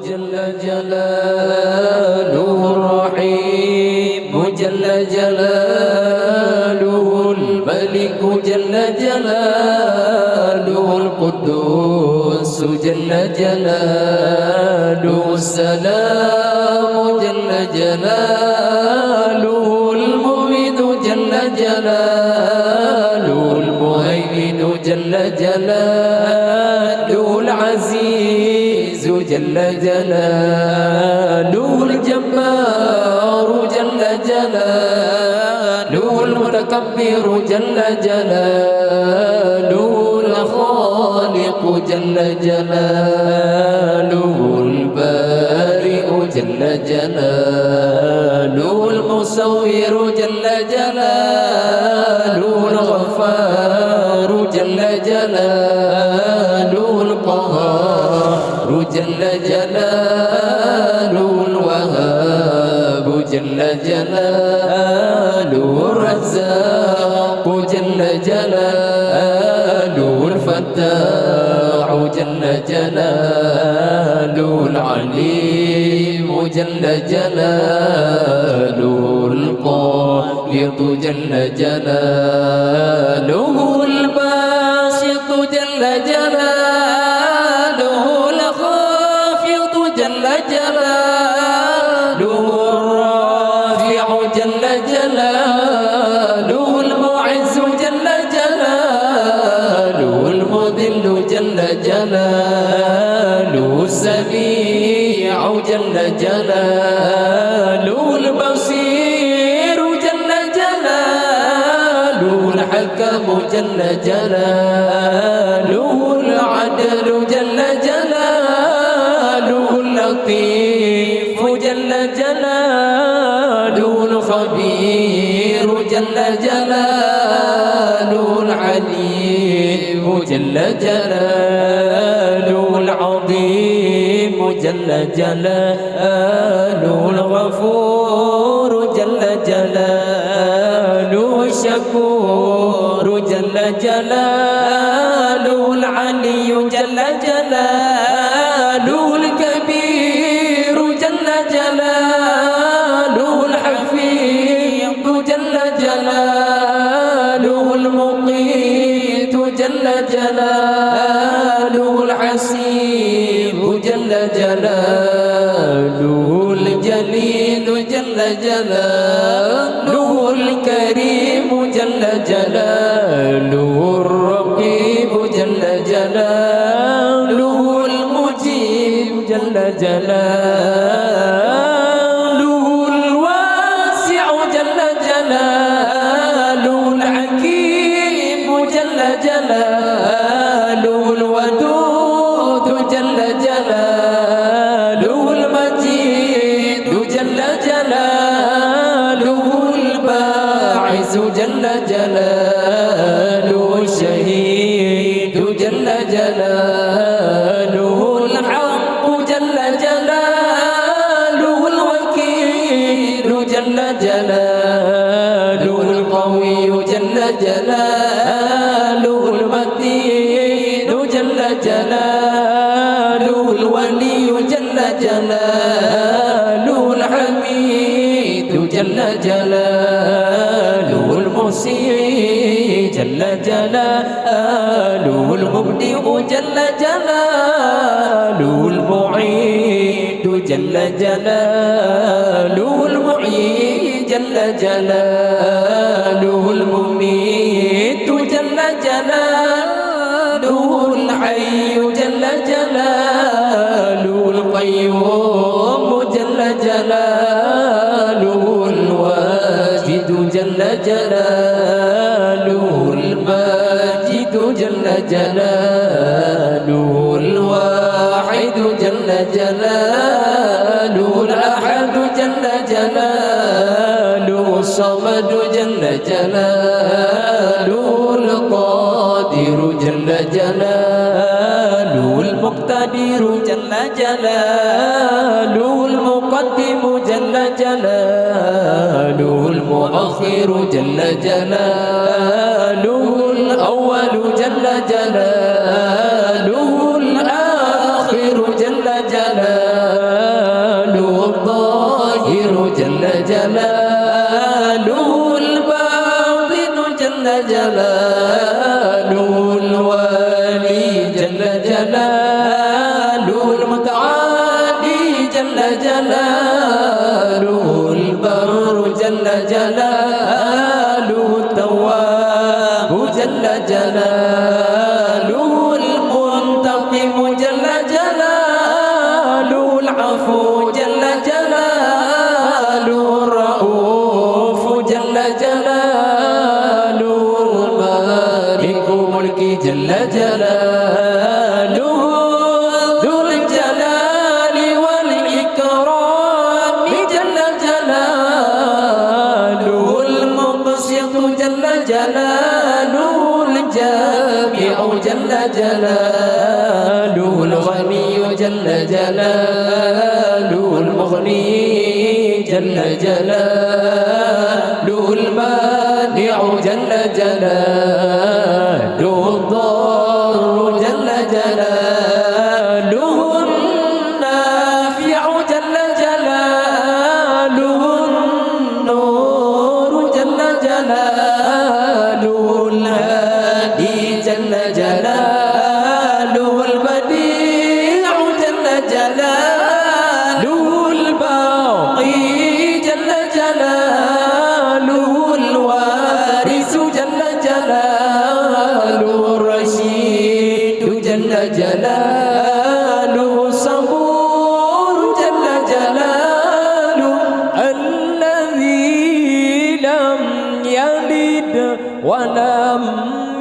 جل جلاله الرحيم جل جلاله الملك جل جلاله القدوس جل جلاله السلام جل جلاله المؤمن جل جلاله المهيمن جل جلاله العزيز جل جلاله الجبار جل جلاله المتكبر جل جلاله الخالق جل جلاله البارئ جل جلاله المصور جل جلاله الغفار جل جلاله القهار جل جلاله الوهاب جل جلاله الرزاق جل جلاله الفتاح جل جلاله العليم جل جلاله القابض جل جلاله الباسط جل جلاله الخافض جل جلاله الرافع جل جلاله المعز جل جلاله المذل جل جلاله السميع جل جلاله البصير جل جلاله الحكم جل جلاله العدل جل جلاله اللطيف جل جلاله الخبير جل جلاله العليم جل جلاله العظيم جل جلاله الغفور جل جلاله الشكور جل جلاله العلي جل جلاله الكبير جل جلاله الحفيظ جل جلاله المقيت جل جلاله الحسيب جل جلاله الجليل جل جلاله الكريم جل جلاله الرقيب جل جلاله المجيب جل جلاله الواسع جل جلاله الحكيم جل جلاله الودود جل جلاله المجيد جل جلاله الباعث جل جلاله الشهيد جل جلاله الحق جل جلاله الوكيل جل جلاله القوي جل جلاله المتين جل جلاله الولي جل جلاله الحميد جل جلاله المحسن جل جلاله المبدئ جل جلاله المعيد جل جلاله المحيي جل جلاله المميت جل جلاله الحي جل جلاله القيوم جل جلاله الواجد جل جلاله الماجد جل جلاله الواحد جل جلاله الأحد جل جلاله الصمد جل جلاله القادر جل جلاله المقتدر جل جلاله المقدم جل جلاله المؤخر جل جلاله الأول جل جلاله الآخر جل جلاله جلاله البر جل جلاله التواب جل جلاله المنتقم جل جلاله العفو جل جلاله الرؤوف جل جلاله المالك ملكي جل جلاله ذو الجلال والإكرام جل جلاله المقسط جل جلاله الجامع جل جلاله الغني جل جلاله المغني جل جلاله المانع جل جلاله الضار جل جلاله النافع جل جلاله النور جل جلاله الهادي جل جلاله البديع جل جلاله الباقي جل جلاله الوارث جل جلاله الرشيد جل جلاله الصبور جل جلاله الذي لم يلد ولم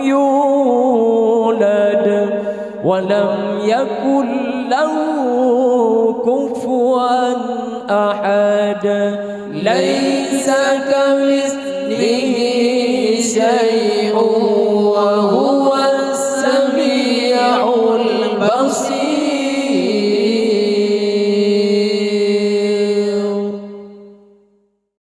يولد ولم يكن له كفوا أحد ليس كمثله شيء